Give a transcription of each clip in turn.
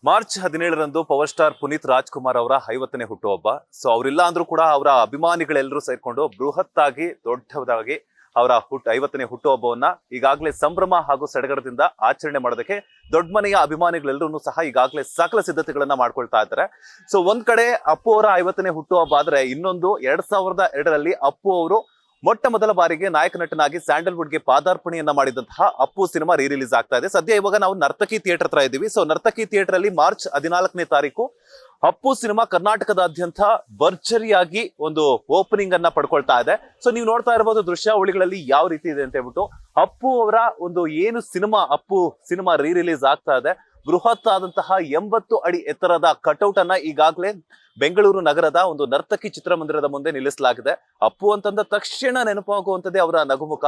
March 17ರಂದು power star Puneeth Rajkumar ಅವರ 50ನೇ ಹುಟ್ಟುಹಬ್ಬ. ಸೊ ಅವರಿಲ್ಲ ಅಂದ್ರೂ ಕೂಡ ಅವರ ಅಭಿಮಾನಿಗಳೆಲ್ಲರೂ ಸೇರ್ಕೊಂಡು ಬೃಹತ್ತಾಗಿ ದೊಡ್ಡದಾಗಿ ಅವರ 50ನೇ ಹುಟ್ಟುಹಬ್ಬವನ್ನ ಈಗಾಗಲೇ ಸಂಭ್ರಮ ಹಾಗೂ ಸಡಗರದಿಂದ ಆಚರಣೆ ಮಾಡೋದಕ್ಕೆ ದೊಡ್ಡ ಮನೆಯ ಅಭಿಮಾನಿಗಳೆಲ್ಲರೂ ಸಹ ಈಗಾಗಲೇ ಸಕಲ ಸಿದ್ಧತೆಗಳನ್ನ ಮಾಡ್ಕೊಳ್ತಾ ಇದ್ದಾರೆ. ಸೊ ಒಂದ್ ಕಡೆ ಅಪ್ಪು ಅವರ 50ನೇ ಹುಟ್ಟುಹಬ್ಬ ಆದ್ರೆ ಇನ್ನೊಂದು 2002ರಲ್ಲಿ ಅಪ್ಪು ಅವರು ಮೊಟ್ಟ ಮೊದಲ ಬಾರಿಗೆ ನಾಯಕ ನಟನಾಗಿ ಸ್ಯಾಂಡಲ್ವುಡ್ಗೆ ಪಾದಾರ್ಪಣೆಯನ್ನ ಮಾಡಿದಂತಹ ಅಪ್ಪು ಸಿನಿಮಾ ರಿಲೀಸ್ ಆಗ್ತಾ ಇದೆ. ಸದ್ಯ ಇವಾಗ ನಾವು ನರ್ತಕಿ ಥಿಯೇಟರ್ ಹತ್ರ ಇದ್ದೀವಿ. ಸೊ ನರ್ತಕಿ ಥಿಯೇಟರ್ ಅಲ್ಲಿ ಮಾರ್ಚ್ 14ನೇ ತಾರೀಕು ಅಪ್ಪು ಸಿನಿಮಾ ಕರ್ನಾಟಕದಾದ್ಯಂತ ಭರ್ಜರಿಯಾಗಿ ಒಂದು ಓಪನಿಂಗ್ ಅನ್ನ ಪಡ್ಕೊಳ್ತಾ ಇದೆ. ಸೊ ನೀವು ನೋಡ್ತಾ ಇರಬಹುದು ದೃಶ್ಯಾವಳಿಗಳಲ್ಲಿ ಯಾವ ರೀತಿ ಇದೆ ಅಂತ ಹೇಳ್ಬಿಟ್ಟು ಅಪ್ಪು ಅವರ ಒಂದು ಏನು ಅಪ್ಪು ಸಿನಿಮಾ ರಿಲೀಸ್ ಆಗ್ತಾ ಇದೆ. ಬೃಹತ್ ಆದಂತಹ 80 ಅಡಿ ಎತ್ತರದ ಕಟೌಟ್ ಅನ್ನ ಈಗಾಗಲೇ ಬೆಂಗಳೂರು ನಗರದ ಒಂದು ನರ್ತಕಿ ಚಿತ್ರಮಂದಿರದ ಮುಂದೆ ನಿಲ್ಲಿಸಲಾಗಿದೆ. ಅಪ್ಪು ಅಂತಂದ ತಕ್ಷಣ ನೆನಪಾಗುವಂತದ್ದೇ ಅವರ ನಗುಮುಖ.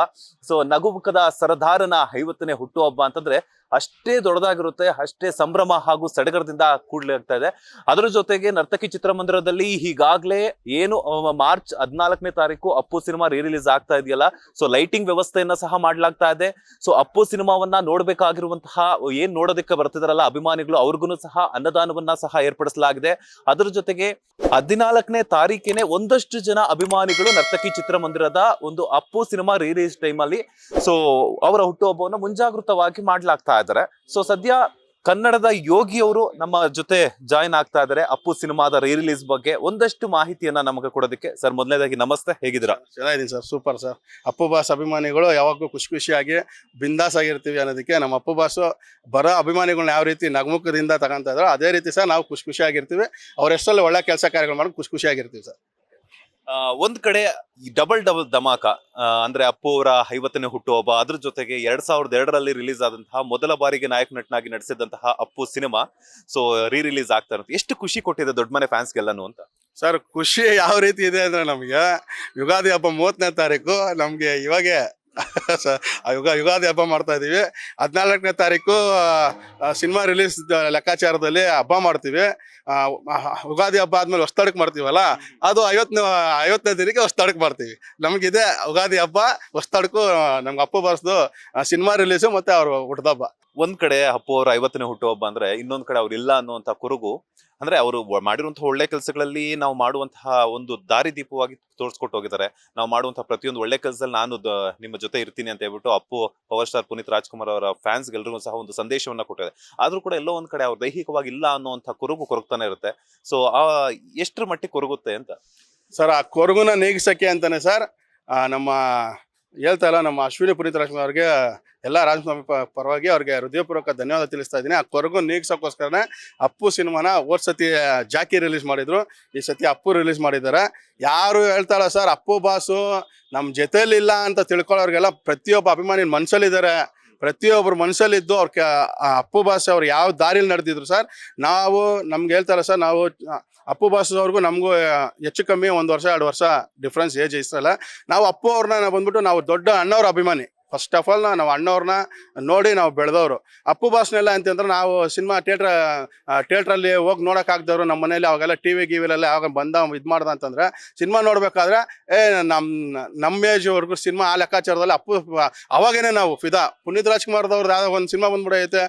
ಸೊ ನಗುಮುಖದ ಸರದಾರನ 50ನೇ ಹುಟ್ಟುಹಬ್ಬ ಅಂತಂದ್ರೆ ಅಷ್ಟೇ ದೊಡ್ಡದಾಗಿರುತ್ತೆ, ಅಷ್ಟೇ ಸಂಭ್ರಮ ಹಾಗೂ ಸಡಗರದಿಂದ ಕೂಡ್ಲಾಗ್ತಾ ಇದೆ. ಅದರ ಜೊತೆಗೆ ನರ್ತಕಿ ಚಿತ್ರಮಂದಿರದಲ್ಲಿ ಈಗಾಗಲೇ ಏನು ಮಾರ್ಚ್ 14ನೇ ತಾರೀಕು ಅಪ್ಪು ಸಿನಿಮಾ ರಿಲೀಸ್ ಆಗ್ತಾ ಇದೆಯಲ್ಲ, ಸೊ ಲೈಟಿಂಗ್ ವ್ಯವಸ್ಥೆಯನ್ನ ಸಹ ಮಾಡ್ಲಾಗ್ತಾ ಇದೆ. ಸೊ ಅಪ್ಪು ಸಿನಿಮಾವನ್ನ ನೋಡ್ಬೇಕಾಗಿರುವಂತಹ ಏನ್ ನೋಡೋದಕ್ಕೆ ಬರ್ತಿದಾರಲ್ಲ ಅಭಿಮಾನಿಗಳು, ಅವ್ರಿಗೂ ಸಹ ಅನ್ನದಾನವನ್ನ ಸಹ ಏರ್ಪಡಿಸಲಾಗಿದೆ. ಅದರ ಜೊತೆಗೆ 14ನೇ ತಾರೀಕಿನೇ ಒಂದಷ್ಟು ಜನ ಅಭಿಮಾನಿಗಳು ನರ್ತಕಿ ಚಿತ್ರಮಂದಿರದ ಒಂದು ಅಪ್ಪು ಸಿನಿಮಾ ರಿಲೀಸ್ ಟೈಮ್ ಅಲ್ಲಿ ಸೊ ಅವರ ಹುಟ್ಟುಹಬ್ಬವನ್ನು ಮುಂಜಾಗೃತವಾಗಿ ಮಾಡ್ಲಾಗ್ತಾ ಇದ್ದಾರೆ. ಸೊ ಸದ್ಯ ಕನ್ನಡದ ಯೋಗಿ ಅವರು ನಮ್ಮ ಜೊತೆ ಜಾಯಿನ್ ಆಗ್ತಾ ಇದ್ದಾರೆ ಅಪ್ಪು ಸಿನಿಮಾದ ರಿಲೀಸ್ ಬಗ್ಗೆ ಒಂದಷ್ಟು ಮಾಹಿತಿಯನ್ನ ನಮಗೆ ಕೊಡೋದಕ್ಕೆ. ಸರ್ ಮೊದಲನೇದಾಗಿ ನಮಸ್ತೆ, ಹೇಗಿದ್ದೀರಾ? ಚೆನ್ನಾಗಿದ್ದೀನಿ sir, super sir. Appu boss ಅಭಿಮಾನಿಗಳು ಯಾವಾಗಲೂ ಖುಷಿಯಾಗಿ ಬಿಂದಾಸ್ ಆಗಿರ್ತೀವಿ ಅನ್ನೋದಕ್ಕೆ ನಮ್ಮ ಅಪ್ಪು ಬಾಸು ಬರೋ ಅಭಿಮಾನಿಗಳನ್ನ ಯಾವ ರೀತಿ ನಗುಮುಖದಿಂದ ತಗೊಂತ ಇದ್ರು ಅದೇ ರೀತಿ ಸರ್ ನಾವು ಖುಷಿಯಾಗಿರ್ತೀವಿ. ಅವ್ರ ಎಷ್ಟರಲ್ಲಿ ಒಳ್ಳೆ ಕೆಲಸ ಕಾರ್ಯಗಳು ಮಾಡಿ ಖುಷಿಯಾಗಿರ್ತೀವಿ ಸರ್. ಒಂದ್ ಕಡೆ ಡಬಲ್ ಧಮಾಕ ಅಂದ್ರೆ ಅಪ್ಪು ಅವರ 50ನೇ ಹುಟ್ಟುಹಬ್ಬ, ಅದ್ರ ಜೊತೆಗೆ 2002ರಲ್ಲಿ ರಿಲೀಸ್ ಆದಂತಹ ಮೊದಲ ಬಾರಿಗೆ ನಾಯಕ ನಟನಾಗಿ ನಡೆಸಿದಂತಹ ಅಪ್ಪು ಸಿನಿಮಾ ಸೊ ರಿಲೀಸ್ ಆಗ್ತಾ ಇರುತ್ತೆ. ಎಷ್ಟು ಖುಷಿ ಕೊಟ್ಟಿದೆ ದೊಡ್ಡ ಮನೆ ಫ್ಯಾನ್ಸ್ಗೆಲ್ಲನು ಅಂತ? ಸರ್ ಖುಷಿ ಯಾವ ರೀತಿ ಇದೆ ಅಂದ್ರೆ ನಮಗೆ ಯುಗಾದಿ ಹಬ್ಬ 30ನೇ ತಾರೀಕು ನಮಗೆ ಇವಾಗೆ ಯುಗಾದಿ ಹಬ್ಬ ಮಾಡ್ತಾ ಇದೀವಿ. 14ನೇ ತಾರೀಕು ಸಿನಿಮಾ ರಿಲೀಸ್ ಲೆಕ್ಕಾಚಾರದಲ್ಲಿ ಹಬ್ಬ ಮಾಡ್ತೀವಿ. ಯುಗಾದಿ ಹಬ್ಬ ಆದ್ಮೇಲೆ ಹೊಸ್ತಡಕ್ ಮಾಡ್ತೀವಲ್ಲ, ಅದು 50ನೇ ದಿನಕ್ಕೆ ಹೊಸ್ತಡಕ್ ಮಾಡ್ತೀವಿ. ನಮ್ಗಿದೆ ಯುಗಾದಿ ಹಬ್ಬ, ಹೊಸ್ತಡಕು ನಮ್ಗೆ ಅಪ್ಪು ಬಾಸ್ದು ಸಿನಿಮಾ ರಿಲೀಸು ಮತ್ತೆ ಅವ್ರ ಹುಟ್ಟದಬ್ಬ. ಒಂದ್ ಕಡೆ ಅಪ್ಪು ಅವರ 50ನೇ ಹುಟ್ಟುಹಬ್ಬ ಅಂದ್ರೆ ಇನ್ನೊಂದ್ ಕಡೆ ಅವ್ರಿಲ್ಲ ಅನ್ನುವಂತ ಕುರುಗು. ಅಂದ್ರೆ ಅವರು ಮಾಡಿರುವಂತಹ ಒಳ್ಳೆ ಕೆಲಸಗಳಲ್ಲಿ ನಾವು ಮಾಡುವಂತಹ ಒಂದು ದಾರಿ ದೀಪವಾಗಿ ತೋರಿಸ್ಕೊಟ್ಟು ಹೋಗಿದ್ದಾರೆ. ನಾವು ಮಾಡುವಂತಹ ಪ್ರತಿಯೊಂದು ಒಳ್ಳೆ ಕೆಲಸದಲ್ಲಿ ನಾನು ನಿಮ್ಮ ಜೊತೆ ಇರ್ತೀನಿ ಅಂತ ಹೇಳ್ಬಿಟ್ಟು ಅಪ್ಪು ಪವರ್ ಸ್ಟಾರ್ ಪುನೀತ್ ರಾಜ್ಕುಮಾರ್ ಅವರ ಫ್ಯಾನ್ಸ್ ಗೆಲ್ಲರಿಗೂ ಸಹ ಒಂದು ಸಂದೇಶವನ್ನ ಕೊಟ್ಟಿದೆ. ಆದ್ರೂ ಕೂಡ ಎಲ್ಲೋ ಒಂದ್ ಕಡೆ ಅವ್ರು ದೈಹಿಕವಾಗಿ ಇಲ್ಲ ಅನ್ನುವಂಥ ಕುರುಗು ಕೊರಗ್ತಾನೆ ಇರುತ್ತೆ. ಸೊ ಎಷ್ಟರ ಮಟ್ಟಿಗೆ ಕೊರಗುತ್ತೆ ಅಂತ ಸರ್? ಆ ಕೊರಗುನ ನೀಗಿಸಕ್ಕೆ ಅಂತಾನೆ ಸರ್ ನಮ್ಮ ಹೇಳ್ತಾ ಇಲ್ಲ ನಮ್ಮ ಅಶ್ವಿನಿ ಪುನೀತ್ ರಾಜ್ಕುಮಾರ್ ಅವ್ರಿಗೆ ಎಲ್ಲ ರಾಜಸ್ವಾಮಿ ಪರವಾಗಿ ಅವ್ರಿಗೆ ಹೃದಯಪೂರ್ವಕ ಧನ್ಯವಾದ ತಿಳಿಸ್ತಾ ಇದ್ದೀನಿ. ಆ ಕೊರಗು ನೀಗ್ಸೋಕ್ಕೋಸ್ಕರನೇ ಅಪ್ಪು ಸಿನಿಮಾನ ಹೋದ್ ಸತಿ ಜಾಕಿ ರಿಲೀಸ್ ಮಾಡಿದ್ರು, ಈ ಸತಿ ಅಪ್ಪು ರಿಲೀಸ್ ಮಾಡಿದ್ದಾರೆ. ಯಾರು ಹೇಳ್ತಾರ ಸರ್ ಅಪ್ಪು ಬಾಸು ನಮ್ಮ ಜೊತೆಲಿಲ್ಲ ಅಂತ ತಿಳ್ಕೊಳ್ಳೋರಿಗೆಲ್ಲ ಪ್ರತಿಯೊಬ್ಬ ಅಭಿಮಾನಿ ಮನ್ಸಲ್ಲಿದ್ದಾರೆ. ಪ್ರತಿಯೊಬ್ಬರು ಮನಸ್ಸಲ್ಲಿದ್ದು ಅಪ್ಪು ಬಾಸ್ ಅವ್ರು ಯಾವ ದಾರಿಲಿ ನಡೆದಿದ್ರು ಸರ್. ನಾವು ನಮ್ಗೆ ಹೇಳ್ತಾರೆ ಸರ್, ನಾವು ಅಪ್ಪು ಬಾಸ್ ಅವ್ರಿಗೂ ನಮಗೂ ಹೆಚ್ಚು ಕಮ್ಮಿ 1 ವರ್ಷ 2 ವರ್ಷ ಡಿಫ್ರೆನ್ಸ್ ಏಜ್ ಇಷ್ಟಲ್ಲ. ನಾವು ಅಪ್ಪು ಅವ್ರನ್ನ ಬಂದ್ಬಿಟ್ಟು ನಾವು ದೊಡ್ಡ ಅಣ್ಣವ್ರ ಅಭಿಮಾನಿ. ಫಸ್ಟ್ ಆಫ್ ಆಲ್ ನಾವು ಅಣ್ಣವ್ರನ್ನ ನೋಡಿ ನಾವು ಬೆಳೆದವರು. ಅಪ್ಪು ಬಾಸ್ನೆಲ್ಲ ಅಂತಂದ್ರೆ ನಾವು ಸಿನಿಮಾ ಥಿಯೇಟ್ರಲ್ಲಿ ಹೋಗಿ ನೋಡೋಕ್ಕಾಗ್ದವ್ರು ನಮ್ಮ ಮನೇಲಿ ಅವಾಗೆಲ್ಲ ಗಿವಿಲೆಲ್ಲ ಯಾವಾಗ ಬಂದ ಇದು ಮಾಡ್ದ ಅಂತಂದ್ರೆ ಸಿನಿಮಾ ನೋಡ್ಬೇಕಾದ್ರೆ ನಮ್ಮ ಏಜ್ವರೆಗೂ ಸಿನಿಮಾ ಆ ಲೆಕ್ಕಾಚಾರದಲ್ಲಿ ಅಪ್ಪು ಅವಾಗೇನೆ ನಾವು ಫಿದಾ. ಪುನೀತ್ ರಾಜ್ಕುಮಾರ್ದವ್ರದ್ದು ಯಾವ್ದೋ ಒಂದು ಸಿನಿಮಾ ಬಂದ್ಬಿಡೈತೆ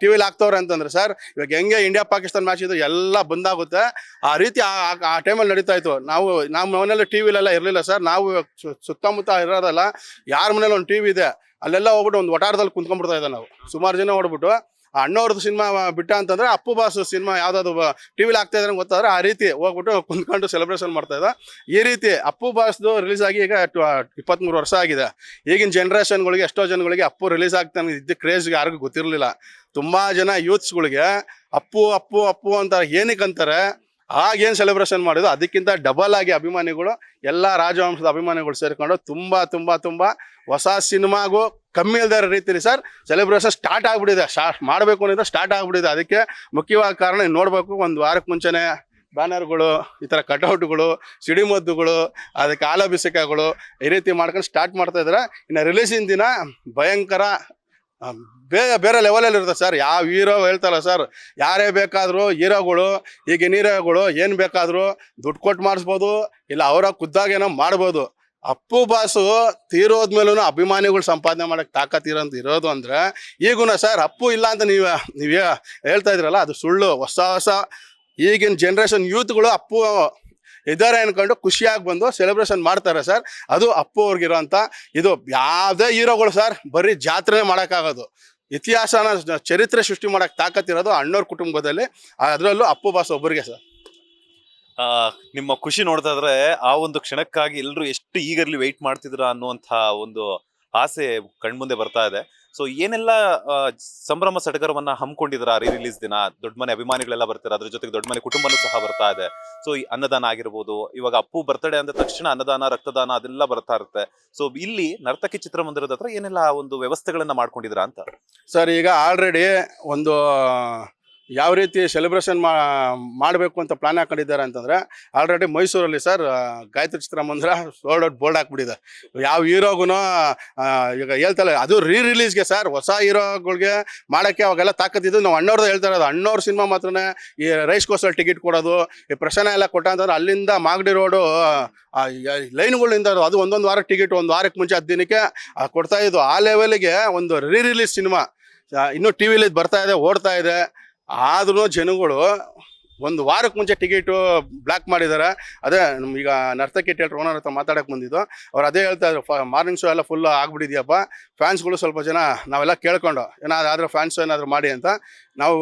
ಟಿವಿಲಿ ಹಾಕ್ತವ್ರೆ ಅಂತಂದ್ರೆ ಸರ್, ಇವಾಗ ಹೆಂಗೆ ಇಂಡಿಯಾ ಪಾಕಿಸ್ತಾನ ಮ್ಯಾಚ್ ಇದು ಎಲ್ಲ ಬಂದಾಗುತ್ತೆ. ಆ ರೀತಿ ಆ ಟೈಮಲ್ಲಿ ನಡೀತಾ ಇತ್ತು. ನಮ್ಮ ಮನೇಲಿ ಟಿವಿಲೆಲ್ಲ ಇರಲಿಲ್ಲ ಸರ್. ನಾವು ಸುತ್ತಮುತ್ತ ಇರೋದಲ್ಲ, ಯಾರ ಮನೇಲಿ ಒಂದು ಟಿವಿ ಇದೆ ಅಲ್ಲೆಲ್ಲ ಹೋಗ್ಬಿಟ್ಟು ಒಂದು ವಟಾರದಲ್ಲಿ ಕುಂತ್ಕೊಂಡ್ಬಿಡ್ತಾ ಇದ್ದ ನಾವು. ಸುಮಾರು ಜನ ಹೊಡ್ಬಿಟ್ಟು ಅಣ್ಣವ್ರದ್ದು ಸಿನಿಮಾ ಬಿಟ್ಟ ಅಂತಂದ್ರೆ ಅಪ್ಪು ಬಾಸ್ ಸಿನಿಮಾ ಯಾವ್ದಾದ್ರು ಟಿವಿಲಿ ಆಗ್ತಾ ಇದ್ರೆ ಗೊತ್ತಾದ್ರೆ ಆ ರೀತಿ ಹೋಗ್ಬಿಟ್ಟು ಕುಂತ್ಕೊಂಡು ಸೆಲೆಬ್ರೇಷನ್ ಮಾಡ್ತಾ ಇದ್ದ. ಈ ರೀತಿ ಅಪ್ಪು ಬಾಸ್ದು ರಿಲೀಸ್ ಆಗಿ ಈಗ 23 ವರ್ಷ ಆಗಿದೆ. ಈಗಿನ ಜನ್ರೇಷನ್ಗಳಿಗೆ ಎಷ್ಟೋ ಜನಗಳಿಗೆ ಅಪ್ಪು ರಿಲೀಸ್ ಆಗ್ತಾನೆ ಇದ್ದ ಕ್ರೇಜ್ ಯಾರಿಗೂ ಗೊತ್ತಿರಲಿಲ್ಲ. ತುಂಬಾ ಜನ ಯೂತ್ಸ್ಗಳಿಗೆ ಅಪ್ಪು ಅಪ್ಪು ಅಪ್ಪು ಅಂತ ಏನಕ್ಕೆ ಅಂತಾರೆ, ಆಗೇನು ಸೆಲೆಬ್ರೇಷನ್ ಮಾಡಿದ್ರು ಅದಕ್ಕಿಂತ ಡಬಲ್ ಆಗಿ ಅಭಿಮಾನಿಗಳು ಎಲ್ಲ ರಾಜವಂಶದ ಅಭಿಮಾನಿಗಳು ಸೇರಿಕೊಂಡು ತುಂಬ ಹೊಸ ಸಿನಿಮಾಗೂ ಕಮ್ಮಿ ಇಲ್ದೇ ರೀತಿಲಿ ಸರ್ ಸೆಲೆಬ್ರೇಷನ್ ಸ್ಟಾರ್ಟ್ ಆಗ್ಬಿಟ್ಟಿದೆ. ಮಾಡಬೇಕು ಅನ್ನೋದು ಸ್ಟಾರ್ಟ್ ಆಗ್ಬಿಟ್ಟಿದೆ. ಅದಕ್ಕೆ ಮುಖ್ಯವಾದ ಕಾರಣ ನೋಡಬೇಕು, 1 ವಾರಕ್ಕೆ ಮುಂಚೆನೆ ಬ್ಯಾನರ್ಗಳು, ಈ ಥರ ಕಟೌಟ್ಗಳು, ಸಿಡಿಮದ್ದುಗಳು, ಅದಕ್ಕೆ ಆಲಾಭಿಷೇಕಗಳು ಈ ರೀತಿ ಮಾಡ್ಕೊಂಡು ಸ್ಟಾರ್ಟ್ ಮಾಡ್ತಾ ಇದ್ದಾರೆ. ಇನ್ನು ರಿಲೀಸಿನ ದಿನ ಭಯಂಕರ ಬೇರೆ ಲೆವೆಲಲ್ಲಿ ಇರುತ್ತೆ ಸರ್. ಯಾವ ಹೀರೋ ಹೇಳ್ತಾರಲ್ಲ ಸರ್, ಯಾರೇ ಬೇಕಾದರೂ ಹೀರೋಗಳು, ಈಗಿನ ಹೀರೋಗಳು ಏನು ಬೇಕಾದರೂ ದುಡ್ಡು ಕೊಟ್ಟು ಮಾಡಿಸ್ಬೋದು, ಇಲ್ಲ ಅವರ ಖುದ್ದಾಗೇನೋ ಮಾಡ್ಬೋದು. ಅಪ್ಪು ಬಾಸು ತೀರೋದ್ಮೇಲೂ ಅಭಿಮಾನಿಗಳು ಸಂಪಾದನೆ ಮಾಡಕ್ ತಾಕತ್ತಿರೋಂತ ಇರೋದು ಅಂದ್ರೆ ಈಗುನ ಸರ್ ಅಪ್ಪು ಇಲ್ಲ ಅಂತ ನೀವೇ ಹೇಳ್ತಾ ಇದ್ರಲ್ಲ, ಅದು ಸುಳ್ಳು. ಹೊಸ ಈಗಿನ ಜನ್ರೇಷನ್ ಯೂತ್ಗಳು ಅಪ್ಪು ಇದ್ದಾರೆ ಅನ್ಕೊಂಡು ಖುಷಿಯಾಗಿ ಬಂದು ಸೆಲೆಬ್ರೇಷನ್ ಮಾಡ್ತಾರೆ ಸರ್. ಅದು ಅಪ್ಪು ಅವ್ರಿಗಿರೋಂಥ ಇದು. ಯಾವುದೇ ಹೀರೋಗಳು ಸರ್ ಬರೀ ಜಾತ್ರೆ ಮಾಡೋಕ್ಕಾಗೋದು, ಇತಿಹಾಸನ ಚರಿತ್ರೆ ಸೃಷ್ಟಿ ಮಾಡಕ್ ತಾಕತ್ತಿರೋದು ಅಣ್ಣವ್ರ ಕುಟುಂಬದಲ್ಲಿ, ಅದರಲ್ಲೂ ಅಪ್ಪು ಬಾಸ್ ಒಬ್ಬರಿಗೆ ಸರ್. ನಿಮ್ಮ ಖುಷಿ ನೋಡ್ತಾ ಇದ್ರೆ ಆ ಒಂದು ಕ್ಷಣಕ್ಕಾಗಿ ಎಲ್ಲರೂ ಎಷ್ಟು ಈಗರ್ಲಿ ವೆಯ್ಟ್ ಮಾಡ್ತಿದ್ರ ಅನ್ನುವಂಥ ಒಂದು ಆಸೆ ಕಣ್ಮುಂದೆ ಬರ್ತಾ ಇದೆ. ಸೊ ಏನೆಲ್ಲ ಸಂಭ್ರಮ ಸಡಗರವನ್ನ ಹಮ್ಮಿಕೊಂಡಿದ್ರ ರೀ ರಿಲೀಸ್ ದಿನ? ದೊಡ್ಡ ಮನೆ ಅಭಿಮಾನಿಗಳೆಲ್ಲ ಬರ್ತಾರೆ, ಅದ್ರ ಜೊತೆಗೆ ದೊಡ್ಡ ಮನೆ ಕುಟುಂಬನೂ ಸಹ ಬರ್ತಾ ಇದೆ. ಸೊ ಈ ಅನ್ನದಾನ ಆಗಿರ್ಬೋದು, ಇವಾಗ ಅಪ್ಪು ಬರ್ತಡೇ ಅಂದ ತಕ್ಷಣ ಅನ್ನದಾನ, ರಕ್ತದಾನ ಅದೆಲ್ಲ ಬರ್ತಾ ಇರುತ್ತೆ. ಸೊ ಇಲ್ಲಿ ನರ್ತಕಿ ಚಿತ್ರಮಂದಿರದ ಹತ್ರ ಏನೆಲ್ಲ ಒಂದು ವ್ಯವಸ್ಥೆಗಳನ್ನ ಮಾಡ್ಕೊಂಡಿದ್ರ ಅಂತ ಸರ್? ಈಗ ಆಲ್ರೆಡಿ ಒಂದು ಯಾವ ರೀತಿ ಸೆಲೆಬ್ರೇಷನ್ ಮಾಡಬೇಕು ಅಂತ ಪ್ಲಾನ್ ಹಾಕೊಂಡಿದ್ದಾರೆ ಅಂತಂದ್ರೆ, ಆಲ್ರೆಡಿ ಮೈಸೂರಲ್ಲಿ ಸರ್ ಗಾಯತ್ರಿ ಚಿತ್ರಮಂದಿರ ಸೋಲ್ಡ್ ಔಟ್ ಬೋರ್ಡ್ ಹಾಕ್ಬಿಟ್ಟಿದೆ. ಯಾವ ಹೀರೋಗೂ ಈಗ ಹೇಳ್ತಲ್ಲ, ಅದು ರಿಲೀಸ್ಗೆ ಸರ್, ಹೊಸ ಹೀರೋಗಳಿಗೆ ಮಾಡೋಕ್ಕೆ ಅವಾಗೆಲ್ಲ ತಾಕತ್ತಿದ್ದು. ನಾವು ಅಣ್ಣವ್ರದ್ದು ಹೇಳ್ತಾ ಇರೋದು, ಅಣ್ಣವ್ರ ಸಿನಿಮಾ ಮಾತ್ರನೇ ಈ ರೈಸ್ ಕೋರ್ಸಲ್ಲಿ ಟಿಕೆಟ್ ಕೊಡೋದು, ಈ ಪ್ರಶ್ನೆ ಎಲ್ಲ ಕೊಟ್ಟ ಅಂತಂದ್ರೆ ಅಲ್ಲಿಂದ ಮಾಗಡಿ ರೋಡು ಲೈನ್ಗಳಿಂದ ಅದು ಒಂದೊಂದು ವಾರಕ್ಕೆ ಟಿಕೆಟ್, ಒಂದು ವಾರಕ್ಕೆ ಮುಂಚೆ 10 ದಿನಕ್ಕೆ ಕೊಡ್ತಾ ಇದ್ದು. ಆ ಲೆವೆಲ್ಗೆ ಒಂದು ರಿಲೀಸ್ ಸಿನಿಮಾ ಇನ್ನೂ ಟಿ ವಿಲಿ ಬರ್ತಾ ಇದೆ, ಓಡ್ತಾ ಇದೆ. ಆದ್ರೂ ಜನಗಳು ಒಂದು ವಾರಕ್ಕೆ ಮುಂಚೆ ಟಿಕೆಟು ಬ್ಲಾಕ್ ಮಾಡಿದ್ದಾರೆ. ಅದೇ ಈಗ ನರ್ತಕಿ ಥಿಯೇಟ್ರ್ ಓನರ್ ಹತ್ರ ಮಾತಾಡಕ್ಕೆ ಬಂದಿದ್ದು, ಅವ್ರು ಅದೇ ಹೇಳ್ತಾ ಇದ್ರು, ಮಾರ್ನಿಂಗ್ ಶೋ ಎಲ್ಲ ಫುಲ್ ಆಗ್ಬಿಟ್ಟಿದ್ಯಪ್ಪ, ಫ್ಯಾನ್ಸ್ಗಳು ಸ್ವಲ್ಪ ಜನ ನಾವೆಲ್ಲ ಕೇಳ್ಕೊಂಡು ಏನಾದರೂ ಫ್ಯಾನ್ಸ್ ಏನಾದರೂ ಮಾಡಿ ಅಂತ ನಾವು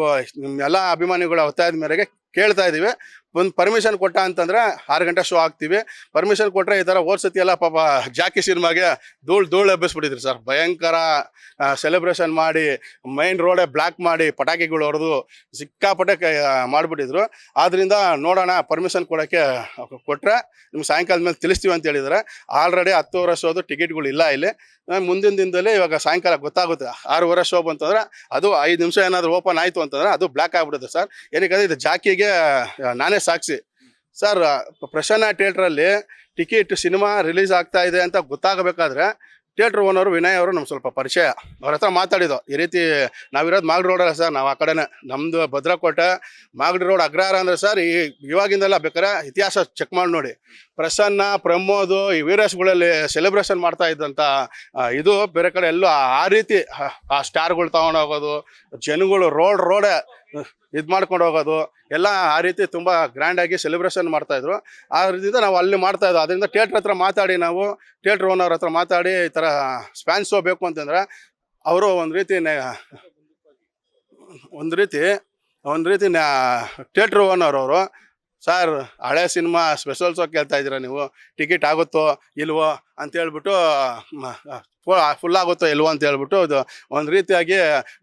ಎಲ್ಲ ಅಭಿಮಾನಿಗಳ ಒತ್ತಾಯದ ಮೇರೆಗೆ ಕೇಳ್ತಾ ಇದ್ದೀವಿ. ಒಂದು ಪರ್ಮಿಷನ್ ಕೊಟ್ಟ ಅಂತಂದ್ರೆ 6 ಗಂಟೆ ಶೋ ಆಗ್ತೀವಿ. ಪರ್ಮಿಷನ್ ಕೊಟ್ಟರೆ ಈ ಥರ ಓದ್ಸತಿ ಎಲ್ಲ ಪಾಪ ಜಾಕಿ ಸಿನಿಮಾಗೆ ಧೂಳು ಎಬ್ಬಿಸ್ಬಿಟ್ಟಿದ್ರು ಸರ್. ಭಯಂಕರ ಸೆಲೆಬ್ರೇಷನ್ ಮಾಡಿ ಮೈನ್ ರೋಡೇ ಬ್ಲಾಕ್ ಮಾಡಿ ಪಟಾಕಿಗಳು ಹೊಡೆದು ಸಿಕ್ಕಾಪಟ್ಟೆ ಮಾಡಿಬಿಟ್ಟಿದ್ರು. ಆದ್ದರಿಂದ ನೋಡೋಣ, ಪರ್ಮಿಷನ್ ಕೊಟ್ಟರೆ ನಿಮ್ಗೆ ಸಾಯಂಕಾಲದ ಮೇಲೆ ತಿಳಿಸ್ತೀವಿ ಅಂತ ಹೇಳಿದ್ದಾರೆ. ಆಲ್ರೆಡಿ 10:15 ಶೋದು ಟಿಕೆಟ್ಗಳು ಇಲ್ಲ ಇಲ್ಲಿ. ಮುಂದಿನ ದಿನದಲ್ಲಿ ಇವಾಗ ಸಾಯಂಕಾಲ ಗೊತ್ತಾಗುತ್ತೆ. 6:15 ಶೋ ಬಂತಂದ್ರೆ ಅದು 5 ನಿಮಿಷ ಏನಾದರೂ ಓಪನ್ ಆಯಿತು ಅಂತಂದ್ರೆ ಅದು ಬ್ಲಾಕ್ ಆಗಿಬಿಡುತ್ತೆ ಸರ್. ಏನಕ್ಕೆ ಇದು ಜಾಕಿಗೆ ನಾನೇ ಸಾಕ್ಷಿ ಸರ್. ಪ್ರಸನ್ನ ಥಿಯೇಟ್ರಲ್ಲಿ ಟಿಕೆಟ್ ಸಿನಿಮಾ ರಿಲೀಸ್ ಆಗ್ತಾ ಇದೆ ಅಂತ ಗೊತ್ತಾಗಬೇಕಾದ್ರೆ ಥಿಯೇಟ್ರ್ ಓನರು ವಿನಯ್ ಅವರು ನಮ್ಗೆ ಸ್ವಲ್ಪ ಪರಿಚಯ. ಅವ್ರ ಹತ್ರ ಮಾತಾಡಿದ್ದು, ಈ ರೀತಿ ನಾವಿರೋದು ಮಾಗಡಿ ರೋಡಲ್ಲ ಸರ್, ನಾವು ಆ ಕಡೆನೇ, ನಮ್ಮದು ಭದ್ರಕೋಟೆ ಮಾಗಡಿ ರೋಡ್ ಅಗ್ರಹಾರ ಅಂದರೆ ಸರ್ ಇವಾಗಿಂದೆಲ್ಲ ಬೇಕಾರೆ ಇತಿಹಾಸ ಚೆಕ್ ಮಾಡಿ ನೋಡಿ. ಪ್ರಸನ್ನ, ಪ್ರಮೋದು, ಈ ವೀರೇಶ್ಗಳಲ್ಲಿ ಸೆಲೆಬ್ರೇಷನ್ ಮಾಡ್ತಾ ಇದ್ದಂಥ ಇದು ಬೇರೆ ಕಡೆ ಎಲ್ಲೂ ಆ ರೀತಿ ಆ ಸ್ಟಾರ್ಗಳು ತೊಗೊಂಡೋಗೋದು, ಜನಗಳು ರೋಡೇ ಇದು ಮಾಡ್ಕೊಂಡು ಹೋಗೋದು ಎಲ್ಲ ಆ ರೀತಿ ತುಂಬ ಗ್ರ್ಯಾಂಡಾಗಿ ಸೆಲೆಬ್ರೇಷನ್ ಮಾಡ್ತಾಯಿದ್ರು. ಆ ರೀತಿಯಿಂದ ನಾವು ಅಲ್ಲಿ ಮಾಡ್ತಾಯಿದ್ವು. ಅದರಿಂದ ಥಿಯೇಟ್ರ್ ಹತ್ರ ಮಾತಾಡಿ, ನಾವು ಥಿಯೇಟ್ರ್ ಓನರ್ ಹತ್ರ ಮಾತಾಡಿ ಈ ಥರ ಸ್ಪ್ಯಾನ್ ಶೋ ಬೇಕು ಅಂತಂದ್ರೆ ಅವರು ಒಂದು ರೀತಿ ಥಿಯೇಟ್ರ್ ಓನರ್ ಅವರು, ಸರ್ ಹಳೆ ಸಿನಿಮಾ ಸ್ಪೆಷಲ್ ಶೋ ಕೇಳ್ತಾ ಇದ್ದೀರಾ ನೀವು, ಟಿಕೆಟ್ ಆಗುತ್ತೋ ಇಲ್ವೋ ಅಂತ ಹೇಳ್ಬಿಟ್ಟು, ಫುಲ್ ಆಗುತ್ತೋ ಇಲ್ವೋ ಅಂತ ಹೇಳ್ಬಿಟ್ಟು ಇದು ಒಂದು ರೀತಿಯಾಗಿ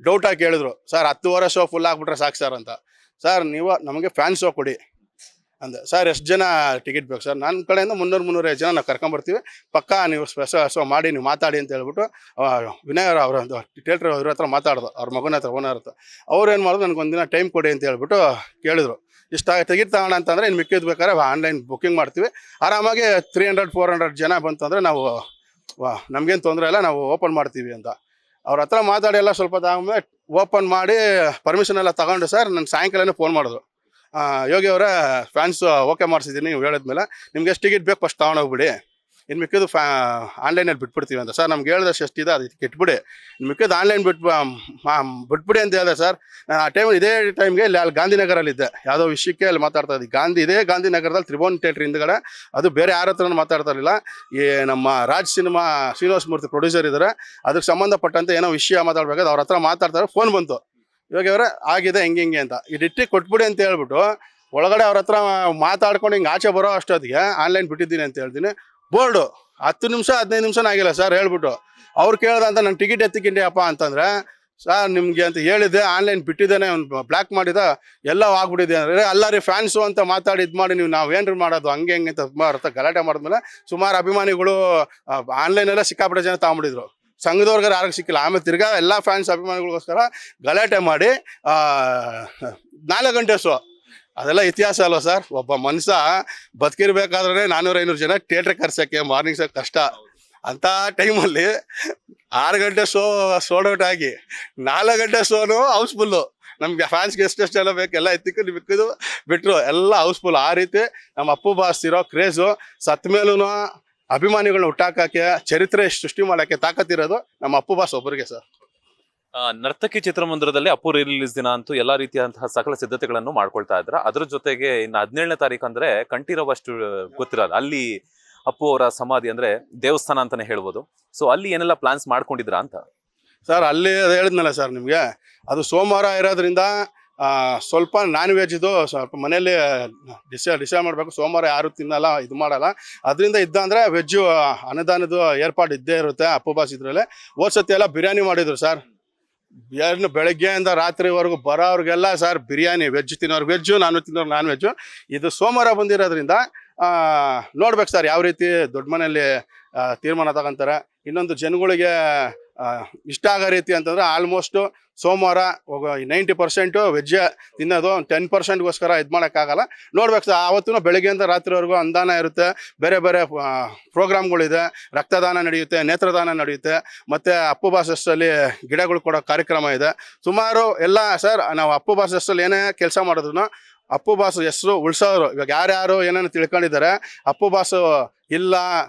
ಡೌಟಾಗಿ ಕೇಳಿದ್ರು. ಸರ್ 10:15 ಶೋ ಫುಲ್ ಆಗಿಬಿಟ್ರೆ ಸಾಕು ಸರ್ ಅಂತ. ಸರ್ ನೀವು ನಮಗೆ ಫ್ಯಾನ್ ಶೋ ಕೊಡಿ ಅಂದೆ. ಸರ್ ಎಷ್ಟು ಜನ ಟಿಕೆಟ್ ಬೇಕು ಸರ್? ನನ್ನ ಕಡೆಯಿಂದ 300-350 ಜನ ನಾವು ಕರ್ಕೊಂಬರ್ತೀವಿ, ಪಕ್ಕ ನೀವು ಸ್ಪೆಷಲ್ ಶೋ ಮಾಡಿ ನೀವು ಮಾತಾಡಿ ಅಂತ ಹೇಳ್ಬಿಟ್ಟು ವಿನಯ್ ಅವರ ಥಿಯೇಟ್ರ್ ಅವ್ರ ಹತ್ರ ಮಾತಾಡ್ದು, ಅವ್ರ ಮಗನ ಹತ್ರ ಓನರ್ ಹತ್ರ. ಅವ್ರು ಏನು ಮಾಡಿದ್ರು, ನನಗೆ ಒಂದಿನ ಟೈಮ್ ಕೊಡಿ ಅಂತ ಹೇಳ್ಬಿಟ್ಟು ಕೇಳಿದ್ರು. ಇಷ್ಟ ಟಿಕೆಟ್ ತಗೋಣ ಅಂತಂದರೆ ಇನ್ನು ಮಿಕ್ಕಿದ್ದು ಬೇಕಾದ್ರೆ ಆನ್ಲೈನ್ ಬುಕ್ಕಿಂಗ್ ಮಾಡ್ತೀವಿ, ಆರಾಮಾಗಿ 300-400 ಜನ ಬಂತಂದರೆ ನಾವು ನಮಗೇನು ತೊಂದರೆ ಇಲ್ಲ, ನಾವು ಓಪನ್ ಮಾಡ್ತೀವಿ ಅಂತ ಅವ್ರ ಹತ್ರ ಮಾತಾಡಿ ಎಲ್ಲ ಸ್ವಲ್ಪ ಆದಮೇಲೆ ಓಪನ್ ಮಾಡಿ ಪರ್ಮಿಷನ್ ಎಲ್ಲ ತಗೊಂಡು ಸರ್ ನನಗೆ ಸಾಯಂಕಾಲನೇ ಫೋನ್ ಮಾಡಿದ್ರು. ಯೋಗಿ ಅವರೇ, ಫ್ಯಾನ್ಸ್ ಓಕೆ ಮಾಡಿಸಿದ್ದೀನಿ ನೀವು ಹೇಳಿದ್ಮೇಲೆ, ನಿಮ್ಗೆ ಎಷ್ಟು ಟಿಕೆಟ್ ಬೇಕು ಫಸ್ಟ್ ತೊಗೊಂಡೋಗ್ಬಿಡಿ, ಇನ್ನು ಮಿಕ್ಕಿದ್ದು ಆನ್ಲೈನಲ್ಲಿ ಬಿಟ್ಬಿಡ್ತೀವಿ ಅಂತ. ಸರ್ ನಮ್ಗೆ ಹೇಳಿದಷ್ಟು ಎಷ್ಟಿದೆ ಅದು ಇಟ್ಬಿಡಿ, ಇನ್ನು ಮಿಕ್ಕಿದ್ದು ಆನ್ಲೈನ್ ಬಿಟ್ಬಿಡಿ ಅಂತ ಹೇಳಿದೆ ಸರ್. ನಾನು ಆ ಇದೇ ಟೈಮ್ಗೆ ಅಲ್ಲಿ ಗಾಂಧಿನಗರಲ್ಲಿದ್ದೆ, ಯಾವುದೋ ವಿಷಯಕ್ಕೆ ಅಲ್ಲಿ ಮಾತಾಡ್ತಾ ಇದ್ದೆ. ಇದೇ ಗಾಂಧಿನಗರದಲ್ಲಿ ತ್ರಿಭುವನ್ ಥಿಯೇಟ್ರ್ ಹಿಂದ್ಗಡೆ, ಅದು ಬೇರೆ ಯಾರ ಹತ್ರನೂ ಮಾತಾಡ್ತಾ ಇರಲಿಲ್ಲ. ಈ ನಮ್ಮ ರಾಜ್ ಸಿನಿಮಾ ಶ್ರೀನಿವಾಸ ಮೂರ್ತಿ ಪ್ರೊಡ್ಯೂಸರ್ ಇದ್ದಾರೆ, ಅದಕ್ಕೆ ಸಂಬಂಧಪಟ್ಟಂತೆ ಏನೋ ವಿಷಯ ಮಾತಾಡ್ಬೇಕಾದ್ರೆ ಅವ್ರ ಹತ್ರ ಮಾತಾಡ್ತಾರೆ. ಫೋನ್ ಬಂತು, ಇವಾಗ ಅವರೇ ಆಗಿದೆ ಹಿಂಗೆ ಅಂತ ಇಟ್ಟು ಕೊಟ್ಬಿಡಿ ಅಂತ ಹೇಳ್ಬಿಟ್ಟು ಒಳಗಡೆ ಅವ್ರ ಹತ್ರ ಮಾತಾಡ್ಕೊಂಡು ಹಿಂಗೆ ಆಚೆ ಬರೋ ಅಷ್ಟೊತ್ತಿಗೆ ಆನ್ಲೈನ್ ಬಿಟ್ಟಿದ್ದೀನಿ ಅಂತ ಹೇಳ್ತೀನಿ. ಬೋರ್ಡು 10 ನಿಮಿಷ 15 ನಿಮಿಷನೂ ಆಗಿಲ್ಲ ಸರ್ ಹೇಳ್ಬಿಟ್ಟು ಅವ್ರು ಕೇಳ್ದಂತ ನಾನು ಟಿಕೆಟ್ ಎತ್ತಿಕೊಂಡೆ ಅಪ್ಪ ಅಂತಂದರೆ, ಸರ್ ನಿಮಗೆ ಅಂತ ಹೇಳಿದ್ದೆ, ಆನ್ಲೈನ್ ಬಿಟ್ಟಿದ್ದೇನೆ, ಅವ್ನು ಬ್ಲ್ಯಾಕ್ ಮಾಡಿದ ಎಲ್ಲ ಆಗ್ಬಿಟ್ಟಿದೆ ಅಂದರೆ, ಅಲ್ಲ ರೀ ಫ್ಯಾನ್ಸು ಅಂತ ಮಾತಾಡಿ ಇದು ಮಾಡಿ ನಾವು ಏನ್ರಿ ಮಾಡೋದು ಹಂಗೆ ಅಂತ ಸುಮಾರು ಗಲಾಟೆ ಮಾಡಿದ್ಮೇಲೆ ಸುಮಾರು ಅಭಿಮಾನಿಗಳು ಆನ್ಲೈನೆಲ್ಲ ಸಿಕ್ಕಾಪಟ್ಟೆ ಜನ ತಗೊಂಬಿಟ್ಟಿದ್ರು. ಸಂಘದವ್ರಿಗೆ ಯಾರಿಗೆ ಸಿಕ್ಕಿಲ್ಲ. ಆಮೇಲೆ ತಿರ್ಗಾ ಎಲ್ಲ ಫ್ಯಾನ್ಸ್ ಅಭಿಮಾನಿಗಳಿಗೋಸ್ಕರ ಗಲಾಟೆ ಮಾಡಿ 4 ಗಂಟೆ ಶೋ. ಅದೆಲ್ಲ ಇತಿಹಾಸ ಅಲ್ವ ಸರ್? ಒಬ್ಬ ಮನುಷ್ಯ ಬದುಕಿರ್ಬೇಕಾದ್ರೆ 400-500 ಜನ ಥಿಯೇಟ್ರ್ ಕರ್ಸೋಕ್ಕೆ ಮಾರ್ನಿಂಗ್ ಶೋ ಕಷ್ಟ. ಅಂಥ ಟೈಮಲ್ಲಿ 6 ಗಂಟೆ ಶೋ ಸೋಲ್ಡ್ ಔಟ್ ಆಗಿ 4 ಗಂಟೆ ಶೋನು ಹೌಸ್ಫುಲ್ಲು. ನಮಗೆ ಫ್ಯಾನ್ಸ್ಗೆ ಎಷ್ಟೆಷ್ಟೆಲ್ಲ ಬೇಕು ಎಲ್ಲ ಎತ್ತಿಕೊಂಡು ಬಿಟ್ಟರು ಎಲ್ಲ ಹೌಸ್ಫುಲ್. ಆ ರೀತಿ ನಮ್ಮ ಅಪ್ಪು ಬಾಸ್ ಇರೋ ಕ್ರೇಜು ಸತ್ತ ಮೇಲೂ ಅಭಿಮಾನಿಗಳನ್ನ ಹುಟ್ಟಾಕಕ್ಕೆ ಚರಿತ್ರೆ ಸೃಷ್ಟಿ ಮಾಡಕ್ಕೆ ತಾಕತ್ತಿರೋದು ನಮ್ಮ ಅಪ್ಪು ಬಾಸ್ ಒಬ್ಬರಿಗೆ ಸರ್. ನರ್ತಕಿ ಚಿತ್ರಮಂದಿರದಲ್ಲಿ ಅಪ್ಪು ರಿಲೀಸ್ ದಿನ ಅಂತೂ ಎಲ್ಲಾ ರೀತಿಯಂತಹ ಸಕಲ ಸಿದ್ಧತೆಗಳನ್ನು ಮಾಡ್ಕೊಳ್ತಾ ಇದ್ರ. ಅದ್ರ ಜೊತೆಗೆ ಇನ್ನು 17ನೇ ತಾರೀಕು ಅಂದ್ರೆ ಕಂಠೀರವಷ್ಟು ಗೊತ್ತಿರೋದು ಅಲ್ಲಿ ಅಪ್ಪು ಅವರ ಸಮಾಧಿ ಅಂದ್ರೆ ದೇವಸ್ಥಾನ ಅಂತಾನೆ ಹೇಳ್ಬೋದು. ಸೊ ಅಲ್ಲಿ ಏನೆಲ್ಲ ಪ್ಲಾನ್ಸ್ ಮಾಡ್ಕೊಂಡಿದ್ರ ಅಂತ ಸರ್? ಅಲ್ಲಿ ಅದು ಹೇಳಿದ್ನಲ್ಲ ಸರ್ ನಿಮಗೆ, ಅದು ಸೋಮವಾರ ಇರೋದ್ರಿಂದ ಸ್ವಲ್ಪ ನಾನ್ ವೆಜ್ದು ಸ್ವಲ್ಪ ಮನೇಲಿ ಡಿಸೈಡ್ ಮಾಡಬೇಕು. ಸೋಮವಾರ ಯಾರು ತಿನ್ನಲ್ಲ, ಇದು ಮಾಡಲ್ಲ. ಅದರಿಂದ ಇದ್ದ ಅಂದರೆ ವೆಜ್ಜು ಅನ್ನದಾನದ ಏರ್ಪಾಡು ಇದ್ದೇ ಇರುತ್ತೆ ಅಪ್ಪು ಬಾಸ್ ಇದ್ರಲ್ಲಿ. ಹೋದ್ಸತಿ ಎಲ್ಲ ಬಿರಿಯಾನಿ ಮಾಡಿದ್ರು ಸರ್. ಏನು ಬೆಳಗ್ಗೆಯಿಂದ ರಾತ್ರಿವರೆಗೂ ಬರೋವ್ರಿಗೆಲ್ಲ ಸರ್ ಬಿರಿಯಾನಿ, ವೆಜ್ ತಿನ್ನೋರು ವೆಜ್ಜು, ತಿನ್ನೋರು ನಾನ್ ವೆಜ್ಜು. ಇದು ಸೋಮವಾರ ಬಂದಿರೋದ್ರಿಂದ ನೋಡ್ಬೇಕು ಸರ್ ಯಾವ ರೀತಿ ದೊಡ್ಡ ಮನೆಯಲ್ಲಿ ತೀರ್ಮಾನ ತಗೊಂತಾರೆ. ಇನ್ನೊಂದು ಜನಗಳಿಗೆ ಇಷ್ಟ ಆಗೋ ರೀತಿ ಅಂತಂದ್ರೆ ಆಲ್ಮೋಸ್ಟು ಸೋಮವಾರ 90% ವೆಜ್ಜೇ ತಿನ್ನೋದು, 10%ಗೋಸ್ಕರ ಇದು ಮಾಡೋಕ್ಕಾಗಲ್ಲ. ನೋಡ್ಬೇಕು ಸರ್. ಆವತ್ತು ಬೆಳಗ್ಗೆಯಿಂದ ರಾತ್ರಿವರೆಗೂ ಅನುದಾನ ಇರುತ್ತೆ, ಬೇರೆ ಬೇರೆ ಪ್ರೋಗ್ರಾಮ್ಗಳಿದೆ, ರಕ್ತದಾನ ನಡೆಯುತ್ತೆ, ನೇತ್ರದಾನ ನಡೆಯುತ್ತೆ, ಮತ್ತು ಅಪ್ಪು ಬಾಸ್ ಹೆಸರಲ್ಲಿ ಗಿಡಗಳು ಕೊಡೋ ಕಾರ್ಯಕ್ರಮ ಇದೆ. ಸುಮಾರು ಎಲ್ಲ ಸರ್. ನಾವು ಅಪ್ಪು ಬಾಸ್ ಹೆಸರಲ್ಲಿ ಏನೇ ಕೆಲಸ ಮಾಡಿದ್ರು ಅಪ್ಪು ಬಾಸ್ ಹೆಸರು ಉಳ್ಸೋರು. ಇವಾಗ ಯಾರ್ಯಾರು ಏನೇನು ತಿಳ್ಕೊಂಡಿದ್ದಾರೆ ಅಪ್ಪು ಬಾಸು ಇಲ್ಲ,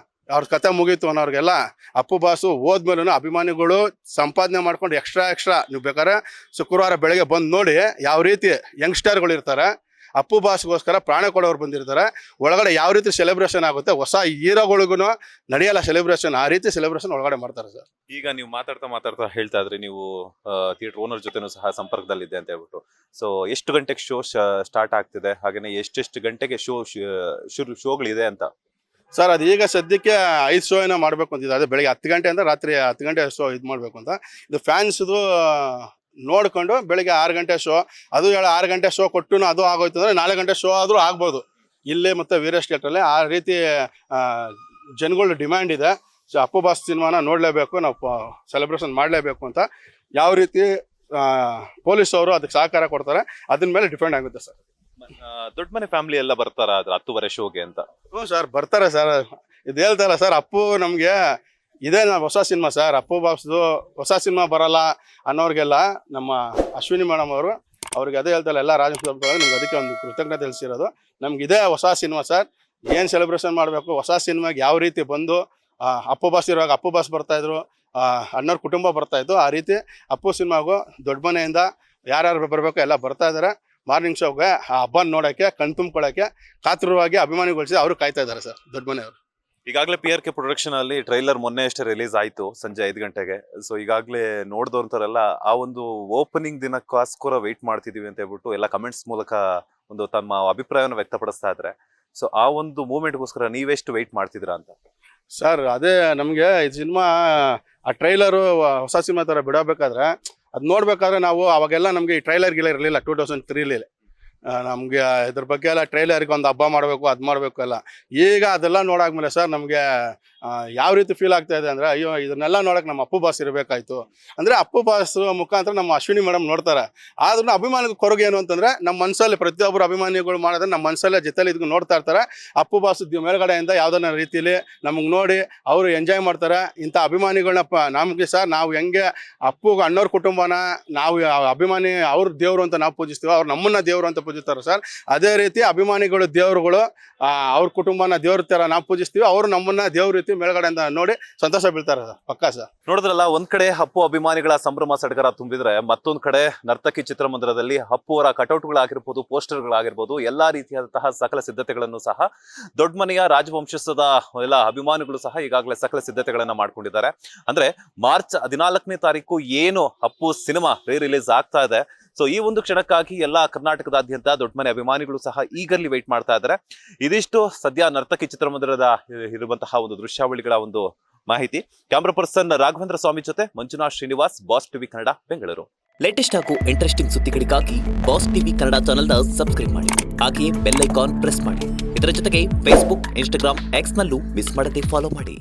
ಅವ್ರ ಕತೆ ಮುಗೀತು ಅನ್ನೋರಿಗೆಲ್ಲ ಅಪ್ಪು ಬಾಸು ಹೋದ್ಮೇಲೂ ಅಭಿಮಾನಿಗಳು ಸಂಪಾದನೆ ಮಾಡ್ಕೊಂಡು ಎಕ್ಸ್ಟ್ರಾ ನೀವು ಬೇಕಾದ್ರೆ ಶುಕ್ರವಾರ ಬೆಳಗ್ಗೆ ಬಂದು ನೋಡಿ ಯಾವ ರೀತಿ ಯಂಗ್ಸ್ಟರ್ಗಳು ಇರ್ತಾರೆ. ಅಪ್ಪು ಬಾಸ್ಗೋಸ್ಕರ ಪ್ರಾಣ ಕೊಡೋರು ಬಂದಿರ್ತಾರೆ. ಒಳಗಡೆ ಯಾವ ರೀತಿ ಸೆಲೆಬ್ರೇಷನ್ ಆಗುತ್ತೆ, ಹೊಸ ಹೀರೋಗಳಿಗೂ ನಡೆಯಲ್ಲ ಸೆಲೆಬ್ರೇಷನ್, ಆ ರೀತಿ ಸೆಲೆಬ್ರೇಷನ್ ಒಳಗಡೆ ಮಾಡ್ತಾರೆ ಸರ್. ಈಗ ನೀವು ಮಾತಾಡ್ತಾ ಹೇಳ್ತಾ ಇದ್ರಿ ನೀವು ಥಿಯೇಟರ್ ಓನರ್ ಜೊತೆನೂ ಸಹ ಸಂಪರ್ಕದಲ್ಲಿದೆ ಅಂತ ಹೇಳ್ಬಿಟ್ಟು. ಸೊ ಎಷ್ಟು ಗಂಟೆಗೆ ಶೋ ಸ್ಟಾರ್ಟ್ ಆಗ್ತಿದೆ, ಹಾಗೇನೆ ಎಷ್ಟೆಷ್ಟು ಗಂಟೆಗೆ ಶೋಗಳಿದೆ ಅಂತ ಸರ್? ಅದು ಈಗ ಸದ್ಯಕ್ಕೆ 5 ಶೋ ಏನೋ ಮಾಡಬೇಕು ಅಂತಿದೆ. ಅದೇ ಬೆಳಗ್ಗೆ 10 ಗಂಟೆ ಅಂದರೆ ರಾತ್ರಿ 10 ಗಂಟೆ ಶೋ ಇದು ಮಾಡಬೇಕು ಅಂತ. ಇದು ಫ್ಯಾನ್ಸ್ದು ನೋಡ್ಕೊಂಡು ಬೆಳಿಗ್ಗೆ 6 ಗಂಟೆ ಶೋ, ಅದು 6 ಗಂಟೆ ಶೋ ಕೊಟ್ಟು ಅದು ಆಗೋಯ್ತು ಅಂದರೆ 4 ಗಂಟೆ ಶೋ ಆದರೂ ಆಗ್ಬೋದು ಇಲ್ಲೇ ಮತ್ತು ವೀರೇಶ್ ಥಿಯೇಟ್ರಲ್ಲಿ. ಆ ರೀತಿ ಜನಗಳ ಡಿಮ್ಯಾಂಡ್ ಇದೆ. ಸೊ ಅಪ್ಪು ಬಾಸ್ ಸಿನಿಮಾನ ನೋಡಲೇಬೇಕು, ನಾವು ಸೆಲೆಬ್ರೇಷನ್ ಮಾಡಲೇಬೇಕು ಅಂತ ಯಾವ ರೀತಿ ಪೊಲೀಸ್ ಅವರು ಅದಕ್ಕೆ ಸಹಕಾರ ಕೊಡ್ತಾರೆ ಅದ್ರ ಮೇಲೆ ಡಿಪೆಂಡ್ ಆಗುತ್ತೆ ಸರ್. ದೊಡ್ಡ ಮನೆ ಫ್ಯಾಮಿಲಿ ಎಲ್ಲ ಬರ್ತಾರ 10:30 ಶೋಗೆ ಅಂತ? ಹ್ಞೂ ಸರ್, ಬರ್ತಾರೆ ಸರ್. ಇದು ಹೇಳ್ತಾರಲ್ಲ ಸರ್, ಅಪ್ಪು ನಮಗೆ ಇದೇ ಹೊಸ ಸಿನಿಮಾ ಸರ್. ಅಪ್ಪು ಬಾಸ್ದು ಹೊಸ ಸಿನಿಮಾ ಬರಲ್ಲ ಅನ್ನೋರಿಗೆಲ್ಲ ನಮ್ಮ ಅಶ್ವಿನಿ ಮೇಡಮ್ ಅವರು ಅವ್ರಿಗೆ ಅದೇ ಹೇಳ್ತಾರೆ, ಎಲ್ಲ ರಾಜಕೀಯ ನಿಮ್ಗೆ ಅದಕ್ಕೆ ಒಂದು ಕೃತಜ್ಞತೆ ತಿಳಿಸಿರೋದು. ನಮ್ಗೆ ಇದೇ ಹೊಸ ಸಿನಿಮಾ ಸರ್. ಏನು ಸೆಲೆಬ್ರೇಷನ್ ಮಾಡಬೇಕು, ಹೊಸ ಸಿನಿಮಾಗೆ ಯಾವ ರೀತಿ ಬಂದು ಅಪ್ಪು ಬಾಸ್ ಇರುವಾಗ ಅಪ್ಪು ಬಾಸ್ ಬರ್ತಾಯಿದ್ರು, ಅಣ್ಣವ್ರ ಕುಟುಂಬ ಬರ್ತಾಯಿತ್ತು, ಆ ರೀತಿ ಅಪ್ಪು ಸಿನಿಮಾಗೂ ದೊಡ್ಡ ಮನೆಯಿಂದ ಯಾರ್ಯಾರು ಬರಬೇಕು ಎಲ್ಲ ಬರ್ತಾ ಇದ್ದಾರೆ. ಮಾರ್ನಿಂಗ್ ಶೋಗೆ ಆ ಹಬ್ಬನ ನೋಡೋಕ್ಕೆ, ಕಣ್ ತುಂಬ್ಕೊಳ್ಳೋಕ್ಕೆ ಕಾತುರವಾಗಿ ಅಭಿಮಾನಿಗೊಳಿಸಿ ಅವರು ಕಾಯ್ತಾ ಇದ್ದಾರೆ ಸರ್ ದೊಡ್ಡ ಮನೆಯವರು. ಈಗಾಗಲೇ PRK ಪ್ರೊಡಕ್ಷನ್ ಅಲ್ಲಿ ಟ್ರೈಲರ್ ಮೊನ್ನೆ ಅಷ್ಟೇ ರಿಲೀಸ್ ಆಯ್ತು ಸಂಜೆ 5 ಗಂಟೆಗೆ. ಸೊ ಈಗಾಗಲೇ ನೋಡಿದವ್ರಂತಾರೆಲ್ಲ ಆ ಒಂದು ಓಪನಿಂಗ್ ದಿನಕ್ಕೋಸ್ಕರ ವೆಯ್ಟ್ ಮಾಡ್ತಿದೀವಿ ಅಂತ ಹೇಳ್ಬಿಟ್ಟು ಎಲ್ಲ ಕಮೆಂಟ್ಸ್ ಮೂಲಕ ಒಂದು ತಮ್ಮ ಅಭಿಪ್ರಾಯವನ್ನು ವ್ಯಕ್ತಪಡಿಸ್ತಾ ಇದ್ದಾರೆ. ಸೊ ಆ ಒಂದು ಮೂಮೆಂಟ್ಗೋಸ್ಕರ ನೀವೆಷ್ಟು ವೆಯ್ಟ್ ಮಾಡ್ತಿದ್ದೀರಾ ಅಂತ ಸರ್? ಅದೇ ನಮಗೆ ಈ ಸಿನಿಮಾ ಆ ಟ್ರೈಲರು ಹೊಸ ಸಿನಿಮಾ ಥರ ಬಿಡಬೇಕಾದ್ರೆ ಅದು ನೋಡ್ಬೇಕಾದ್ರೆ ನಾವು ಅವಾಗೆಲ್ಲ ನಮಗೆ ಈ ಟ್ರೈಲರ್ ಇರಲಿಲ್ಲ 2003 ನಮಗೆ ಇದ್ರ ಬಗ್ಗೆ ಎಲ್ಲ ಟ್ರೈಲರ್ಗೆ ಒಂದು ಹಬ್ಬ ಮಾಡಬೇಕು, ಅದು ಮಾಡಬೇಕು ಎಲ್ಲ. ಈಗ ಅದೆಲ್ಲ ನೋಡಾದ್ಮೇಲೆ ಸರ್ ನಮಗೆ ಯಾವ ರೀತಿ ಫೀಲ್ ಆಗ್ತಾ ಇದೆ ಅಂದರೆ, ಅಯ್ಯೋ ಇದನ್ನೆಲ್ಲ ನೋಡೋಕೆ ನಮ್ಮ ಅಪ್ಪು ಬಾಸ್ ಇರಬೇಕಾಯ್ತು. ಅಂದರೆ ಅಪ್ಪು ಬಾಸ್ ಮುಖಾಂತರ ನಮ್ಮ ಅಶ್ವಿನಿ ಮೇಡಮ್ ನೋಡ್ತಾರೆ. ಆದ್ರೂ ಅಭಿಮಾನಿಗಳ ಕೊರಗೆ ಏನು ಅಂತಂದರೆ, ನಮ್ಮ ಮನಸ್ಸಲ್ಲಿ ಪ್ರತಿಯೊಬ್ಬರು ಅಭಿಮಾನಿಗಳು ಮಾಡಿದ್ರೆ ನಮ್ಮ ಮನಸ್ಸಲ್ಲೇ ಜೊತೆಲಿ ಇದನ್ನು ನೋಡ್ತಾ ಇರ್ತಾರೆ. ಅಪ್ಪು ಬಾಸ್ ಮೇಲ್ಗಡೆಯಿಂದ ಯಾವುದನ್ನ ರೀತಿಯಲ್ಲಿ ನಮಗೆ ನೋಡಿ ಅವರು ಎಂಜಾಯ್ ಮಾಡ್ತಾರೆ. ಇಂಥ ಅಭಿಮಾನಿಗಳನ್ನ ನಮಗೆ ಸರ್, ನಾವು ಹೆಂಗೆ ಅಪ್ಪು ಅಣ್ಣವ್ರ ಕುಟುಂಬನ ನಾವು ಅಭಿಮಾನಿ ಅವ್ರ ದೇವರು ಅಂತ ನಾವು ಪೂಜಿಸ್ತೀವಿ, ಅವ್ರು ನಮ್ಮನ್ನ ದೇವರು ಅಂತ ಪೂಜಿಸ್ತಾರೆ ಸರ್. ಅದೇ ರೀತಿ ಅಭಿಮಾನಿಗಳು ದೇವರುಗಳು ಅವ್ರ ಕುಟುಂಬನ ದೇವ್ರ ತರ ನಾವು ಪೂಜಿಸ್ತೀವಿ, ಅವರು ನಮ್ಮನ್ನ ದೇವ್ರ ರೀತಿ ಮೇಲ್ಗಡೆಯಿಂದ ನೋಡಿ ಸಂತೋಷ ಬೀಳ್ತಾರೆ ಸರ್. ಪಕ್ಕಾ ಸರ್. ನೋಡಿದ್ರಲ್ಲ, ಒಂದ್ ಕಡೆ ಅಪ್ಪು ಅಭಿಮಾನಿಗಳ ಸಂಭ್ರಮ ಸಡಗರ ತುಂಬಿದ್ರೆ, ಮತ್ತೊಂದ್ ಕಡೆ ನರ್ತಕಿ ಚಿತ್ರಮಂದಿರದಲ್ಲಿ ಅಪ್ಪು ಅವರ ಕಟೌಟ್ಗಳಾಗಿರ್ಬೋದು, ಪೋಸ್ಟರ್ಗಳಾಗಿರ್ಬೋದು, ಎಲ್ಲಾ ರೀತಿಯಾದಂತಹ ಸಕಲ ಸಿದ್ಧತೆಗಳನ್ನು ಸಹ ದೊಡ್ಡ ಮನೆಯ ರಾಜವಂಶಸ್ಥದ ಎಲ್ಲ ಅಭಿಮಾನಿಗಳು ಸಹ ಈಗಾಗಲೇ ಸಕಲ ಸಿದ್ಧತೆಗಳನ್ನ ಮಾಡ್ಕೊಂಡಿದ್ದಾರೆ. ಅಂದ್ರೆ ಮಾರ್ಚ್ 14ನೇ ತಾರೀಕು ಏನು ಅಪ್ಪು ಸಿನಿಮಾ ರಿಲೀಸ್ ಆಗ್ತಾ ಇದೆ. ಸೊ ಈ ಒಂದು ಕ್ಷಣಕ್ಕಾಗಿ ಎಲ್ಲಾ ಕರ್ನಾಟಕದಾದ್ಯಂತ ದೊಡ್ಡ ಮನೆ ಅಭಿಮಾನಿಗಳು ಸಹ ಈಗಲ್ಲಿ ವೇಟ್ ಮಾಡ್ತಾ ಇದ್ದಾರೆ. ಇದಿಷ್ಟು ಸದ್ಯ ನರ್ತಕಿ ಚಿತ್ರಮಂದಿರದ ಇರುವಂತಹ ಒಂದು ದೃಶ್ಯಾವಳಿಗಳ ಒಂದು ಮಾಹಿತಿ. ಕ್ಯಾಮ್ರಾ ಪರ್ಸನ್ ರಾಘವೇಂದ್ರ ಸ್ವಾಮಿ ಜೊತೆ Manjunath Srinivas, boss TV Kannada, Bengaluru. Latest ಹಾಗೂ ಇಂಟ್ರೆಸ್ಟಿಂಗ್ ಸುದ್ದಿಗಳಿಗಾಗಿ ಬಾಸ್ ಟಿವಿ ಕನ್ನಡ ಚಾನೆಲ್ನ ಸಬ್ಸ್ಕ್ರೈಬ್ ಮಾಡಿ. ಹಾಗೆಯೇ ಬೆಲ್ ಐಕಾನ್ ಪ್ರೆಸ್ ಮಾಡಿ. ಇದರ ಜೊತೆಗೆ ಫೇಸ್ಬುಕ್, ಇನ್ಸ್ಟಾಗ್ರಾಮ್, ಎಕ್ಸ್ ನಲ್ಲೂ ಮಿಸ್ ಮಾಡದೆ ಫಾಲೋ ಮಾಡಿ.